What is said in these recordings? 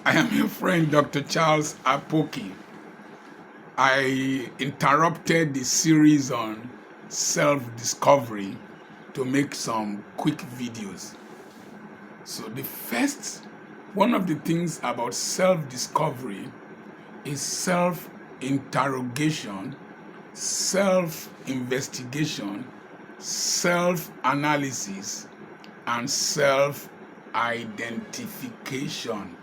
I am your friend, Dr. Charles Apoki. I interrupted the series on self-discovery to make some quick videos. So one of the things about self-discovery is self-interrogation, self-investigation, self-analysis, and self-identification.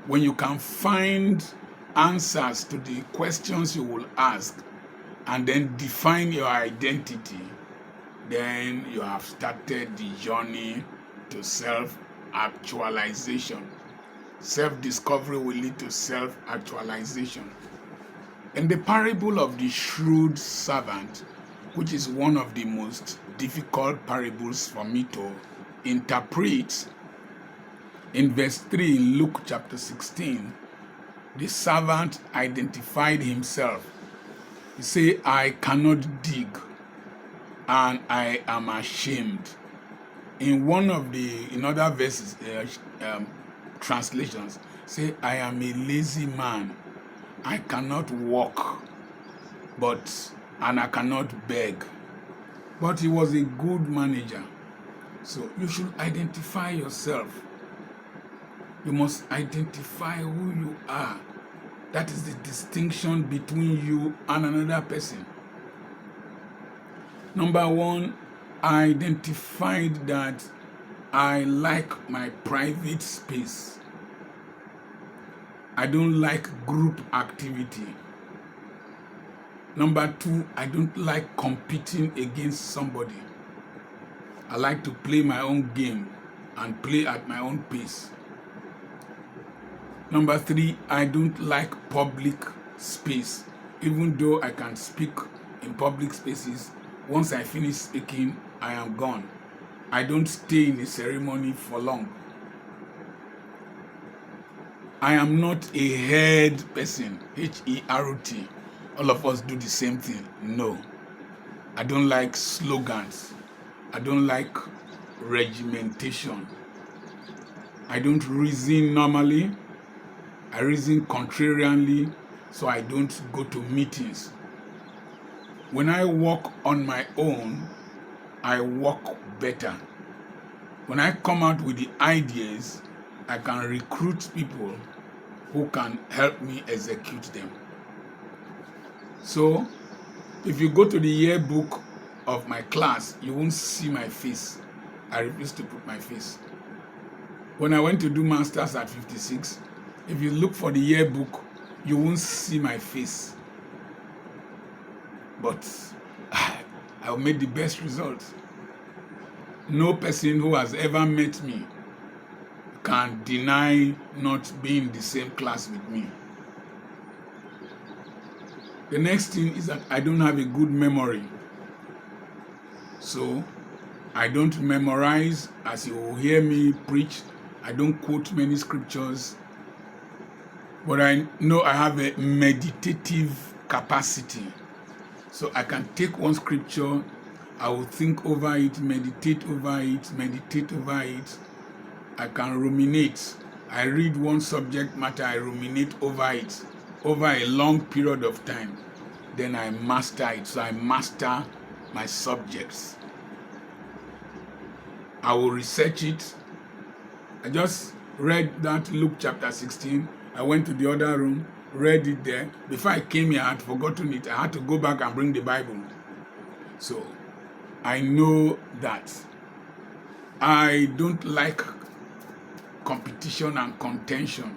When you can find answers to the questions you will ask and then define your identity, then you have started the journey to self-actualization. Self-discovery will lead to self-actualization. In the parable of the shrewd servant, which is one of the most difficult parables for me to interpret, in verse 3 in Luke chapter 16, the servant identified himself. He said, I cannot dig and I am ashamed. In other verses, translations, say, I am a lazy man. I cannot walk, and I cannot beg. But he was a good manager. So you should identify yourself. You must identify who you are. That is the distinction between you and another person. Number one, I identified that I like my private space. I don't like group activity. Number two, I don't like competing against somebody. I like to play my own game and play at my own pace. Number three, I don't like public space. Even though I can speak in public spaces, once I finish speaking, I am gone. I don't stay in a ceremony for long. I am not a herd person, H-E-R-O-T. All of us do the same thing. No. I don't like slogans. I don't like regimentation. I don't reason normally. I reason contrarianly, so I don't go to meetings. When I walk on my own, I walk better. When I come out with the ideas, I can recruit people who can help me execute them. So, if you go to the yearbook of my class, you won't see my face. I refuse to put my face. When I went to do masters at 56, if you look for the yearbook, you won't see my face. But I made the best results. No person who has ever met me can deny not being in the same class with me. The next thing is that I don't have a good memory. So I don't memorize. As you will hear me preach, I don't quote many scriptures. But I know I have a meditative capacity. So I can take one scripture, I will think over it, meditate over it. I can ruminate. I read one subject matter, I ruminate over it over a long period of time. Then I master it. So I master my subjects. I will research it. I just read that Luke chapter 16. I went to the other room, read it there. Before I came here, I had forgotten it. I had to go back and bring the Bible. So I know that I don't like competition and contention.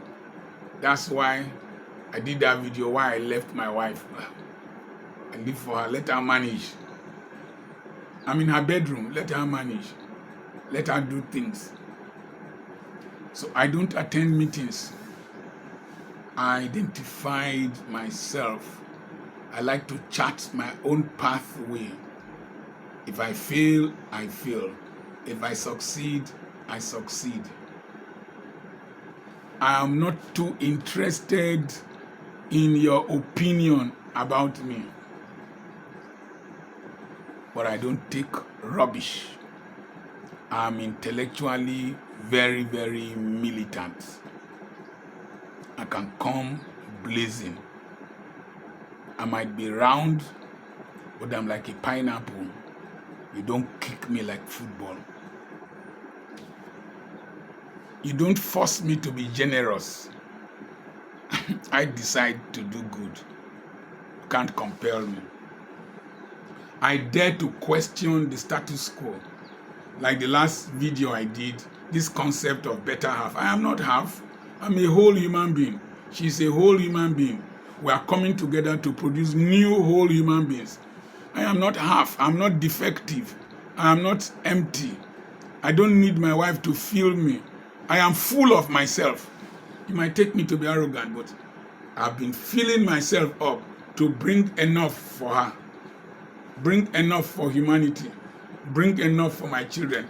That's why I did that video why I left my wife. I live for her. Let her manage. I'm in her bedroom. Let her manage. Let her do things. So I don't attend meetings. I identified myself. I like to chart my own pathway. If I fail, I fail. If I succeed, I succeed. I am not too interested in your opinion about me. But I don't take rubbish. I'm intellectually very, very militant. I can come blazing. I might be round, but I'm like a pineapple. You don't kick me like football. You don't force me to be generous. I decide to do good. You can't compel me. I dare to question the status quo. Like the last video I did, this concept of better half. I am not half. I'm a whole human being. She's a whole human being. We are coming together to produce new whole human beings. I am not half. I'm not defective. I am not empty. I don't need my wife to fill me. I am full of myself. You might take me to be arrogant, but I've been filling myself up to bring enough for her. Bring enough for humanity. Bring enough for my children.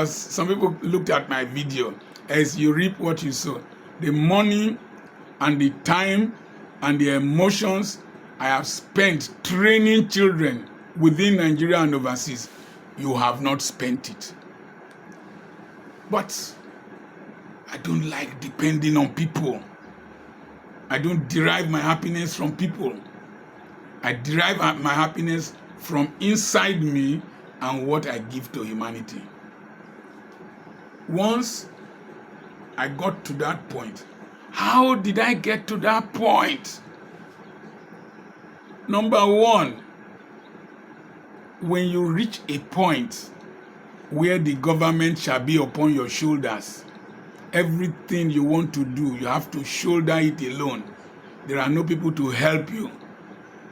Some people looked at my video. As you reap what you sow. The money and the time and the emotions I have spent training children within Nigeria and overseas, you have not spent it. But I don't like depending on people. I don't derive my happiness from people. I derive my happiness from inside me and what I give to humanity. Once I got to that point, how did I get to that point? Number one, when you reach a point where the government shall be upon your shoulders, everything you want to do, you have to shoulder it alone. There are no people to help you.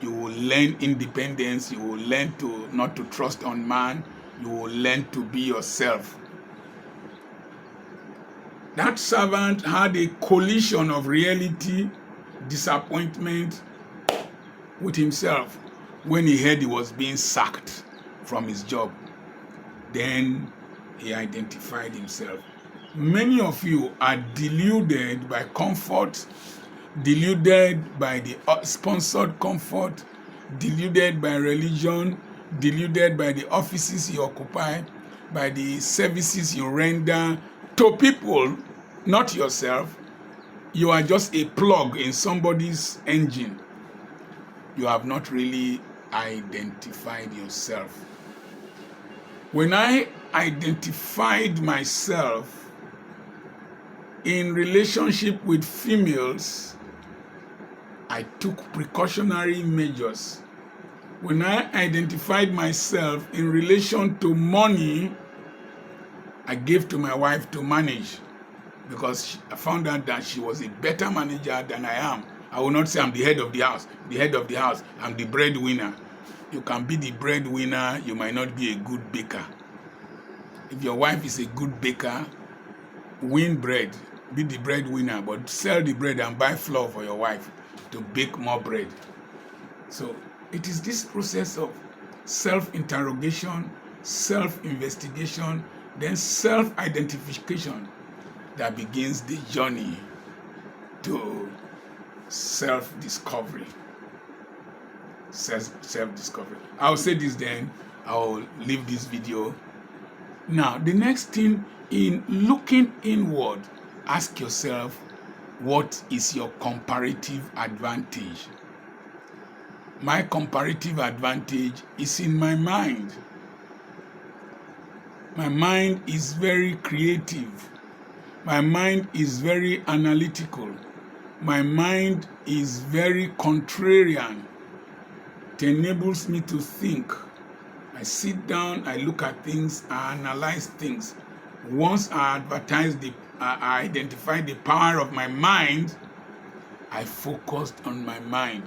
You will learn independence. You will learn to not to trust on man. You will learn to be yourself. That servant had a collision of reality, disappointment with himself when he heard he was being sacked from his job. Then he identified himself. Many of you are deluded by comfort, deluded by the sponsored comfort, deluded by religion, deluded by the offices you occupy, by the services you render to people, not yourself. You are just a plug in somebody's engine. You have not really identified yourself. When I identified myself in relationship with females, I took precautionary measures. When I identified myself in relation to money, I gave to my wife to manage, because I found out that she was a better manager than I am. I will not say I'm the head of the house. The head of the house, I'm the breadwinner. You can be the breadwinner, you might not be a good baker. If your wife is a good baker, win bread, be the breadwinner, but sell the bread and buy flour for your wife to bake more bread. So it is this process of self-interrogation, self-investigation, then self-identification that begins the journey to self-discovery. Self-discovery. I'll say this, then I'll leave this video. Now, the next thing, in looking inward, ask yourself, what is your comparative advantage? My comparative advantage is in my mind. My mind is very creative. My mind is very analytical. My mind is very contrarian. It enables me to think. I sit down, I look at things, I analyze things. Once I identify the power of my mind, I focused on my mind.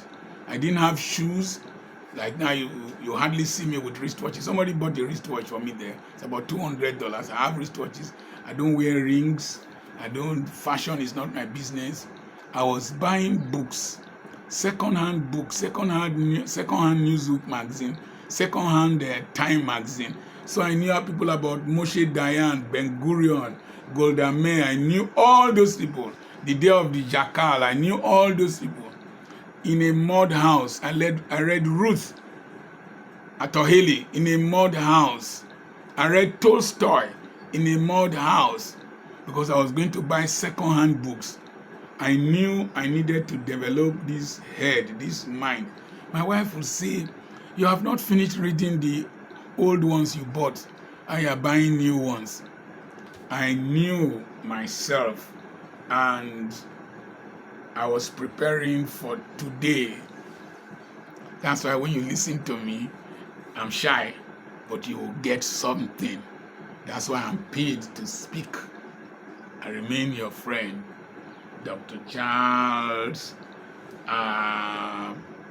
I didn't have shoes. Like now, you hardly see me with wristwatches. Somebody bought a wristwatch for me there. It's about $200. I have wristwatches. I don't wear rings. Fashion is not my business. I was buying books, second-hand books, second-hand Newsweek magazine, second-hand Time magazine. So I knew people about Moshe Dayan, Ben Gurion, Golda Meir. I knew all those people. The Day of the Jackal, I knew all those people. In a mud house, I read Ruth Atoheli in a mud house. I read Tolstoy in a mud house, because I was going to buy second-hand books. I knew I needed to develop this head, this mind. My wife would say, "You have not finished reading the old ones you bought, and you are buying new ones." I knew myself, and I was preparing for today. That's why when you listen to me, I'm shy, but you will get something. That's why I'm paid to speak. I remain your friend, Dr. Charles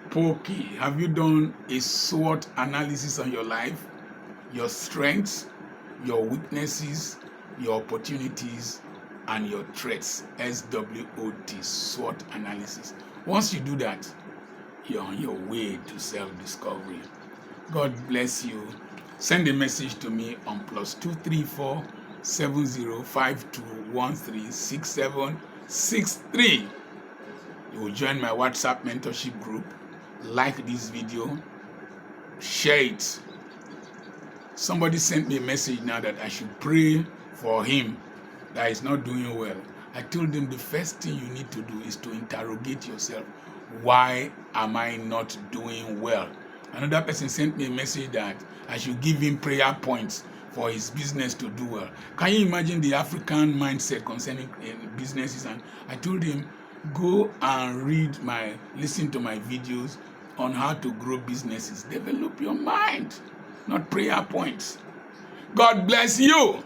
Pokey. Have you done a SWOT analysis on your life? Your strengths, your weaknesses, your opportunities, and your threats. SWOT, SWOT analysis. Once you do that, you're on your way to self-discovery. God bless you. Send a message to me on +234 7052136763. You will join my WhatsApp mentorship group. Like this video, share it. Somebody sent me a message now that I should pray for him that is not doing well. I told him the first thing you need to do is to interrogate yourself. Why am I not doing well? Another person sent me a message that I should give him prayer points for his business to do well. Can you imagine the African mindset concerning businesses? And I told him, go and listen to my videos on how to grow businesses. Develop your mind, not prayer points. God bless you.